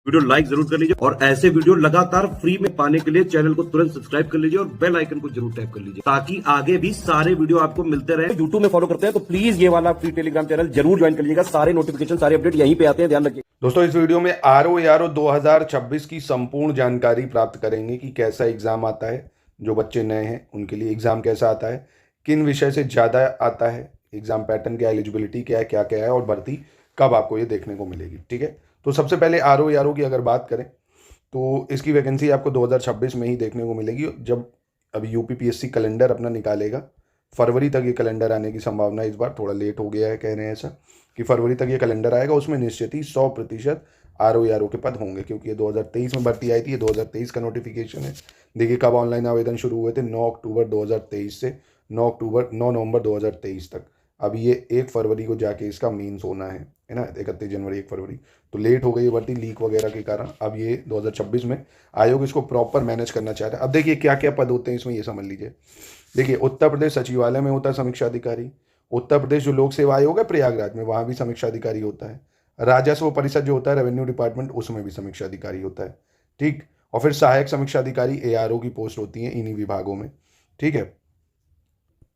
Video like जरूर कर लीजिए और ऐसे वीडियो लगातार फ्री में पाने के लिए चैनल को तुरंत सब्सक्राइब कर लीजिए और बेल आइकन को जरूर टैप कर लीजिए ताकि आगे भी सारे वीडियो आपको मिलते रहे। यूट्यूब में फॉलो करते हैं तो प्लीज ये वाला फ्री टेलीग्राम चैनल जरूर ज्वाइन कर लीजिएगा। सारे नोटिफिकेशन सारे अपडेट यहीं पे आते हैं, ध्यान रखिए। दोस्तों इस वीडियो में RO ARO 2026 की संपूर्ण जानकारी प्राप्त करेंगे कि कैसा एग्जाम आता है, जो बच्चे नए हैं उनके लिए एग्जाम कैसा आता है, किन विषय से ज़्यादा आता है, एग्जाम पैटर्न क्या है, एलिजिबिलिटी क्या है, क्या क्या है और भर्ती कब आपको ये देखने को मिलेगी। ठीक है, तो सबसे पहले RO ARO की अगर बात करें तो इसकी वैकेंसी आपको 2026 में ही देखने को मिलेगी, जब अभी UPPSC कैलेंडर अपना निकालेगा। फरवरी तक ये कैलेंडर आने की संभावना, इस बार थोड़ा लेट हो गया है, कह रहे हैं ऐसा कि फरवरी तक ये कैलेंडर आएगा। उसमें निश्चित ही 100% RO ARO के पद होंगे, क्योंकि ये 2023 में भर्ती आई थी, ये 2023 का नोटिफिकेशन है। देखिए कब ऑनलाइन आवेदन शुरू हुए थे, 9 अक्टूबर 2023 से 9 नवंबर 2023 तक। अब ये 1 फरवरी को जाके इसका मेंस होना है ना, 31 जनवरी 1 फरवरी। तो लेट हो गई भर्ती लीक वगैरह के कारण। अब ये 2026 में आयोग इसको प्रॉपर मैनेज करना चाह रहा है। अब देखिए क्या क्या पद होते हैं इसमें, ये समझ लीजिए। देखिए उत्तर प्रदेश सचिवालय में होता है समीक्षा अधिकारी, उत्तर प्रदेश जो लोक सेवा आयोग है प्रयागराज में, वहाँ भी समीक्षा अधिकारी होता है। राजस्व परिषद जो होता है रेवेन्यू डिपार्टमेंट, उसमें भी समीक्षा अधिकारी होता है। ठीक, और फिर सहायक समीक्षा अधिकारी ARO की पोस्ट होती है इन्हीं विभागों में। ठीक है,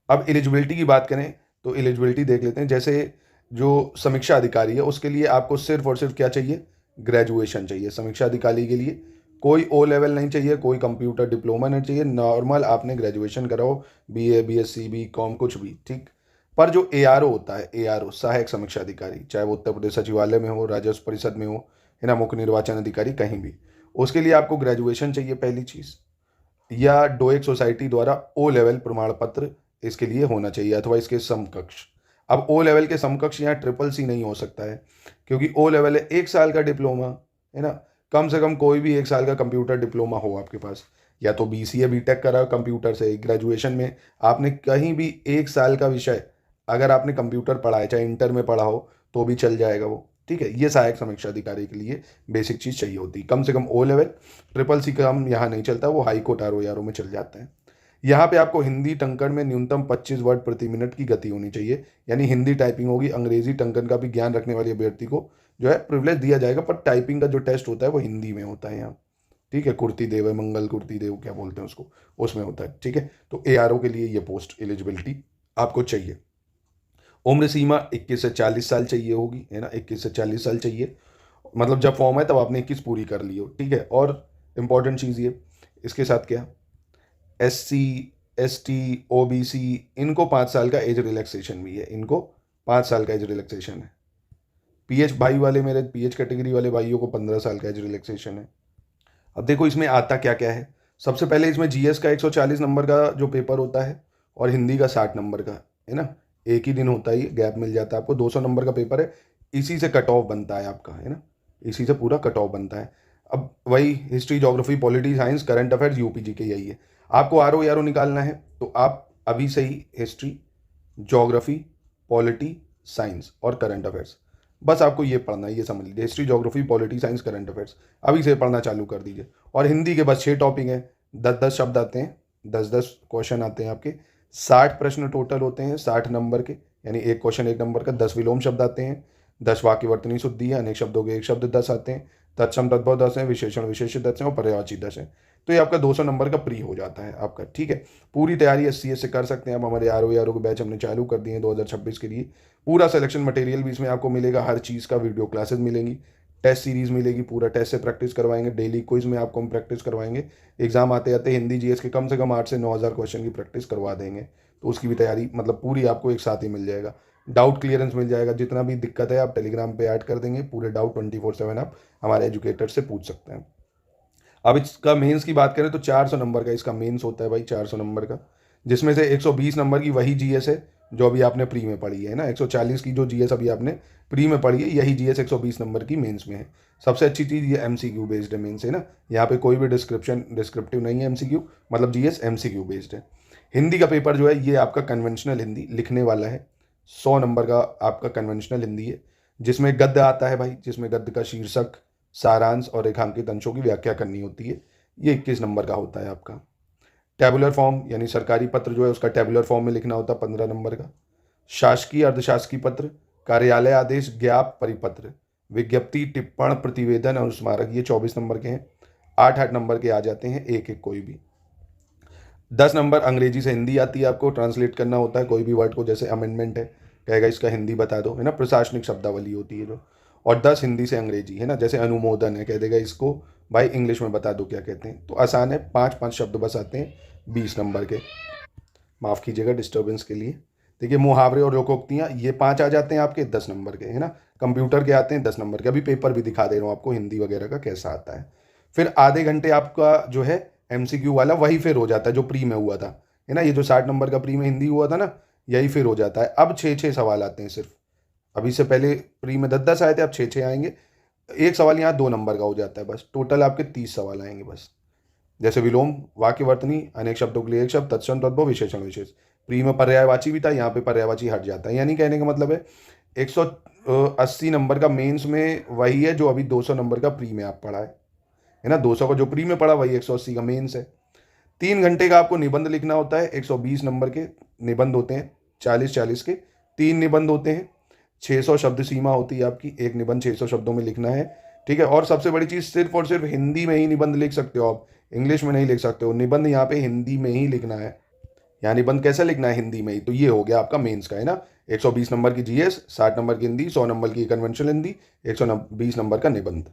अब एलिजिबिलिटी की बात करें तो एलिजिबिलिटी देख लेते हैं। जैसे जो समीक्षा अधिकारी है उसके लिए आपको सिर्फ और सिर्फ क्या चाहिए, ग्रेजुएशन चाहिए। समीक्षा अधिकारी के लिए कोई O लेवल नहीं चाहिए, कोई कंप्यूटर डिप्लोमा नहीं चाहिए, नॉर्मल आपने ग्रेजुएशन कराओ, BA BSc BCom कुछ भी। ठीक, पर जो ARO होता है, ARO सहायक समीक्षा अधिकारी, चाहे वो उत्तर प्रदेश सचिवालय में हो, राजस्व परिषद में हो, है ना, मुख्य निर्वाचन अधिकारी, कहीं भी, उसके लिए आपको ग्रेजुएशन चाहिए पहली चीज़, या डोएक सोसाइटी द्वारा O लेवल प्रमाण पत्र इसके लिए होना चाहिए अथवा इसके समकक्ष। अब O लेवल के समकक्ष यहाँ CCC नहीं हो सकता है, क्योंकि O लेवल है 1 साल का डिप्लोमा, है ना। कम से कम कोई भी 1 साल का कंप्यूटर डिप्लोमा हो आपके पास, या तो BCA BTech करा कंप्यूटर से। ग्रेजुएशन में आपने कहीं भी 1 साल का विषय अगर आपने कंप्यूटर पढ़ा है, चाहे इंटर में पढ़ा हो तो भी चल जाएगा वो। ठीक है, ये सहायक समीक्षा अधिकारी के लिए बेसिक चीज़ चाहिए होती है। कम से कम O लेवल, CCC का हम यहाँ नहीं चलता, वो हाई कोर्ट RO ARO में चल जाता है। यहाँ पे आपको हिंदी टंकण में न्यूनतम 25 वर्ड प्रति मिनट की गति होनी चाहिए, यानी हिंदी टाइपिंग होगी। अंग्रेजी टंकन का भी ज्ञान रखने वाले अभ्यर्थी को जो है प्रिविलेज दिया जाएगा, पर टाइपिंग का जो टेस्ट होता है वो हिंदी में होता है यहाँ। ठीक है, कुर्ती देव है, मंगल कुर्ती देव क्या बोलते हैं उसको, उसमें होता है। ठीक है, तो ARO के लिए ये पोस्ट एलिजिबिलिटी आपको चाहिए। उम्र सीमा 21 से 40 साल चाहिए होगी, है ना, 21 से 40 साल चाहिए। मतलब जब फॉर्म है तब आपने 21 पूरी कर ली हो। ठीक है, और इम्पॉर्टेंट चीज़ ये, इसके साथ क्या, SC ST OBC इनको 5 साल का एज रिलैक्सेशन भी है, इनको 5 साल का एज रिलैक्सेशन है। PH भाई वाले, मेरे PH कैटेगरी वाले भाइयों को 15 साल का एज रिलैक्सेशन है। अब देखो इसमें आता क्या क्या है। सबसे पहले इसमें GS का 140 नंबर का जो पेपर होता है और हिंदी का 60 नंबर का, है ना, एक ही दिन होता है, गैप मिल जाता है आपको। 200 नंबर का पेपर है, इसी से कट ऑफ बनता है आपका, है ना, इसी से पूरा कट ऑफ बनता है। अब वही history geography polity science current affairs UPG के यही है। आपको RO ARO निकालना है तो आप अभी से ही हिस्ट्री ज्योग्राफी पॉलिटी साइंस और करंट अफेयर्स, बस आपको ये पढ़ना है, ये समझ लीजिए। History geography polity science current affairs अभी से पढ़ना चालू कर दीजिए। और हिंदी के बस 6 टॉपिक हैं, 10-10 शब्द आते हैं, 10-10 क्वेश्चन आते हैं आपके, 60 प्रश्न टोटल होते हैं 60 नंबर के, यानी एक क्वेश्चन 1 नंबर का। 10 विलोम शब्द आते हैं, 10 वाक्यवर्तनी शुद्धि है, अनेक शब्दों के 1 शब्द 10 आते हैं, तत्सम तद्भव 10 है, विशेषण विशेष 10 है और पर्यायवाची 10 है। तो ये आपका 200 नंबर का प्री हो जाता है आपका। ठीक है, पूरी तैयारी SCS से कर सकते हैं आप। हमारे RO ARO के बैच हमने चालू कर दिए हैं 2026 के लिए। पूरा सिलेक्शन मटेरियल भी इसमें आपको मिलेगा, हर चीज़ का वीडियो क्लासेस मिलेंगी, टेस्ट सीरीज मिलेगी, पूरा टेस्ट से प्रैक्टिस करवाएंगे, डेली क्विज में आपको हम प्रैक्टिस करवाएंगे। एग्जाम आते आते हिंदी GS के कम से कम 8 से 9 हज़ार क्वेश्चन की प्रैक्टिस करवा देंगे, तो उसकी भी तैयारी मतलब पूरी आपको एक साथ ही मिल जाएगा। डाउट क्लियरेंस मिल जाएगा, जितना भी दिक्कत है आप टेलीग्राम पे ऐड कर देंगे, पूरे डाउट 24/7 आप हमारे एजुकेटर से पूछ सकते हैं। अब इसका मेंस की बात करें तो 400 नंबर का इसका मेंस होता है भाई, 400 नंबर का, जिसमें से 120 नंबर की वही GS है जो अभी आपने प्री में पढ़ी है ना। 140 की जो GS अभी आपने प्री में पढ़ी है, यही GS 120 नंबर की मेंस में है। सबसे अच्छी चीज़ ये MCQ बेस्ड है मेंस, है ना, यहाँ पे कोई भी डिस्क्रिप्टिव नहीं है। MCQ मतलब GS MCQ बेस्ड है। हिंदी का पेपर जो है ये आपका कन्वेंशनल हिंदी लिखने वाला है, 100 नंबर का आपका कन्वेंशनल हिंदी है, जिसमें गद्य आता है भाई, जिसमें गद्य का शीर्षक, सारांश और रेखांकित अंशों की व्याख्या करनी होती है। ये 21 नंबर का होता है आपका। टेबुलर फॉर्म यानी सरकारी पत्र जो है उसका टेबुलर फॉर्म में लिखना होता है 15 नंबर का। शासकीय अर्धशासकीय पत्र, कार्यालय आदेश, ज्ञाप, परिपत्र, विज्ञप्ति, टिप्पण, प्रतिवेदन और स्मारक, ये 24 नंबर के हैं। 8-8 नंबर के आ जाते हैं, एक एक कोई भी। 10 नंबर अंग्रेजी से हिंदी आती है, आपको ट्रांसलेट करना होता है कोई भी वर्ड को, जैसे अमेंडमेंट है, कहेगा इसका हिंदी बता दो, है ना, प्रशासनिक शब्दावली होती है जो। और 10 हिंदी से अंग्रेजी, है ना, जैसे अनुमोदन है, कह देगा इसको भाई इंग्लिश में बता दो क्या कहते हैं। तो आसान है, 5-5 शब्द बस आते हैं 20 नंबर के। माफ़ कीजिएगा डिस्टर्बेंस के लिए। देखिए मुहावरे और लोकोक्तियाँ, ये 5 आ जाते हैं आपके 10 नंबर के, है ना। कंप्यूटर के आते हैं 10 नंबर के। अभी पेपर भी दिखा दे रहा हूँ आपको हिंदी वगैरह का कैसा आता है। फिर आधे घंटे आपका जो है MCQ वाला वही फिर हो जाता है जो प्री में हुआ था, है ना। ये जो 60 नंबर का प्री में हिंदी हुआ था ना, यही फिर हो जाता है। अब 6-6 सवाल आते हैं सिर्फ। अभी से पहले प्री में 10-10 आए थे, अब 6-6 आएंगे। एक सवाल यहाँ 2 नंबर का हो जाता है बस। टोटल आपके 30 सवाल आएंगे बस। जैसे विलोम, वाक्यवर्तनी, अनेक शब्दों के लिए एक शब्द, तत्सम, तद्भव, विशेषण, विशेष। प्री में पर्यायवाची भी था, यहाँ पे पर्यायवाची हट जाता है। यानी कहने का मतलब है 180 नंबर का मेंस में वही है जो अभी 200 नंबर का प्री में आप पढ़ा है ना। 200 का जो प्री में पढ़ा वही 180 का मेंस है। 3 घंटे का आपको निबंध लिखना होता है। 120 नंबर के निबंध होते हैं, 40-40 के 3 निबंध होते हैं। 600 शब्द सीमा होती है आपकी, एक निबंध 600 शब्दों में लिखना है, ठीक है। और सबसे बड़ी चीज़, सिर्फ और सिर्फ हिंदी में ही निबंध लिख सकते हो आप, इंग्लिश में नहीं लिख सकते हो। निबंध यहाँ पे हिंदी में ही लिखना है। यहाँ निबंध कैसे लिखना है, हिंदी में ही। तो ये हो गया आपका मेंस का, है ना। 120 नंबर की GS, 60 नंबर की हिंदी, 100 नंबर की कन्वेंशनल हिंदी, 120 नंबर का निबंध।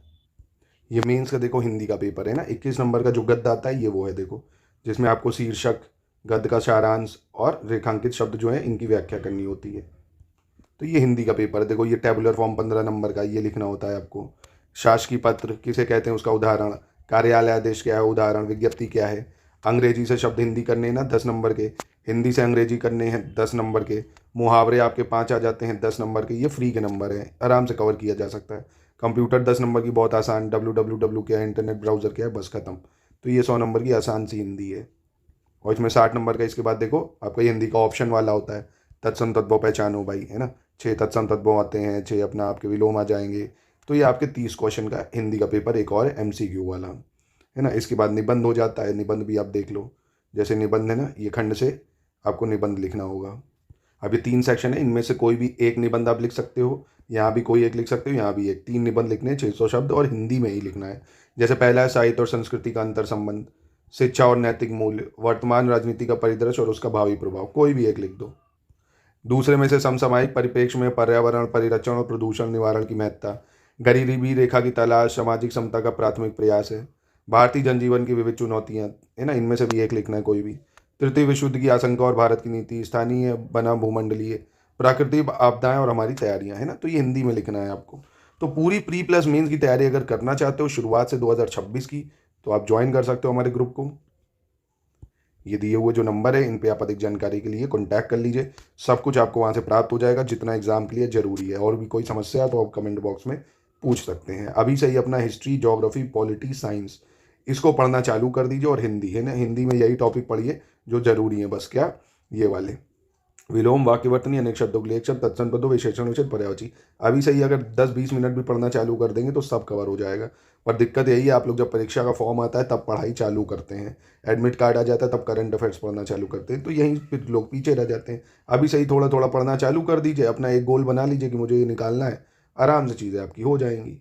ये मेंस का देखो हिंदी का पेपर है ना। 21 नंबर का जो गद्य आता है ये वो है देखो, जिसमें आपको शीर्षक, गद्य का सारांश और रेखांकित शब्द जो है इनकी व्याख्या करनी होती है। तो ये हिंदी का पेपर है। देखो ये टेबुलर फॉर्म 15 नंबर का, ये लिखना होता है आपको। शासकीय पत्र किसे कहते हैं उसका उदाहरण, कार्यालय आदेश क्या है उदाहरण, विज्ञप्ति क्या है। अंग्रेजी से शब्द हिंदी करने हैं ना 10 नंबर के, हिंदी से अंग्रेजी करने हैं 10 नंबर के। मुहावरे आपके 5 आ जाते हैं 10 नंबर के। ये फ्री के नंबर हैं, आराम से कवर किया जा सकता है। कंप्यूटर 10 नंबर की बहुत आसान, www क्या है, इंटरनेट ब्राउज़र क्या है, बस खत्म। तो ये 100 नंबर की आसान सी हिंदी है। और इसमें 60 नंबर का इसके बाद देखो आपका ये हिंदी का ऑप्शन वाला होता है, तत्सम तद्भव पहचानो भाई, है ना। 6 तत्सम तद्भव आते हैं, 6 अपना आपके विलोम आ जाएंगे। तो ये आपके 30 क्वेश्चन का हिंदी का पेपर एक और MCQ वाला, है ना। इसके बाद निबंध हो जाता है। निबंध भी आप देख लो, जैसे निबंध है ना, ये खंड से आपको निबंध लिखना होगा। अब ये 3 सेक्शन है, इनमें से कोई भी एक निबंध आप लिख सकते हो। यहाँ भी कोई एक लिख सकते हो, यहाँ भी एक। 3 निबंध लिखने हैं, 600 शब्द, और हिंदी में ही लिखना है। जैसे पहला है साहित्य और संस्कृति का अंतर संबंध, शिक्षा और नैतिक मूल्य, वर्तमान राजनीति का परिदृश्य और उसका भावी प्रभाव, कोई भी एक लिख दो। दूसरे में से समसामयिक परिप्रेक्ष्य में पर्यावरण परिरक्षण और प्रदूषण निवारण की महत्ता, गरीबी रेखा की तलाश, सामाजिक समता का प्राथमिक प्रयास है, भारतीय जनजीवन की विविध चुनौतियाँ, है ना, इनमें से भी एक लिखना है कोई भी। तृतीय विश्व युद्ध की आशंका और भारत की नीति, स्थानीय बना भूमंडलीय, प्राकृतिक आपदाएं और हमारी तैयारियां, है ना। तो ये हिंदी में लिखना है आपको। तो पूरी प्री प्लस मेंस की तैयारी अगर करना चाहते हो शुरुआत से 2026 की, तो आप ज्वाइन कर सकते हो हमारे ग्रुप को। ये दिए हुए जो नंबर है इन पे आप अधिक जानकारी के लिए कॉन्टैक्ट कर लीजिए। सब कुछ आपको वहाँ से प्राप्त हो जाएगा जितना एग्जाम के लिए ज़रूरी है। और भी कोई समस्या है तो आप कमेंट बॉक्स में पूछ सकते हैं। अभी से ही अपना हिस्ट्री, ज्योग्राफी, पॉलिटी, साइंस इसको पढ़ना चालू कर दीजिए। और हिंदी, है ना, हिंदी में यही टॉपिक पढ़िए जो ज़रूरी है बस। क्या, ये वाले विलोम, वाक्यवर्तनी, अनेक शब्दों के लिए एक शब्द, तत्सम तद्भव, विशेषण, विशेष, पर्यायवाची। अभी से ही अगर 10-20 मिनट भी पढ़ना चालू कर देंगे तो सब कवर हो जाएगा। पर दिक्कत यही है, आप लोग जब परीक्षा का फॉर्म आता है तब पढ़ाई चालू करते हैं, एडमिट कार्ड आ जाता है तब करंट अफेयर्स पढ़ना चालू करते हैं, तो यहीं फिर लोग पीछे रह जाते हैं। अभी से ही थोड़ा थोड़ा पढ़ना चालू कर दीजिए, अपना एक गोल बना लीजिए कि मुझे ये निकालना है, आराम से चीज़ें आपकी हो जाएंगी।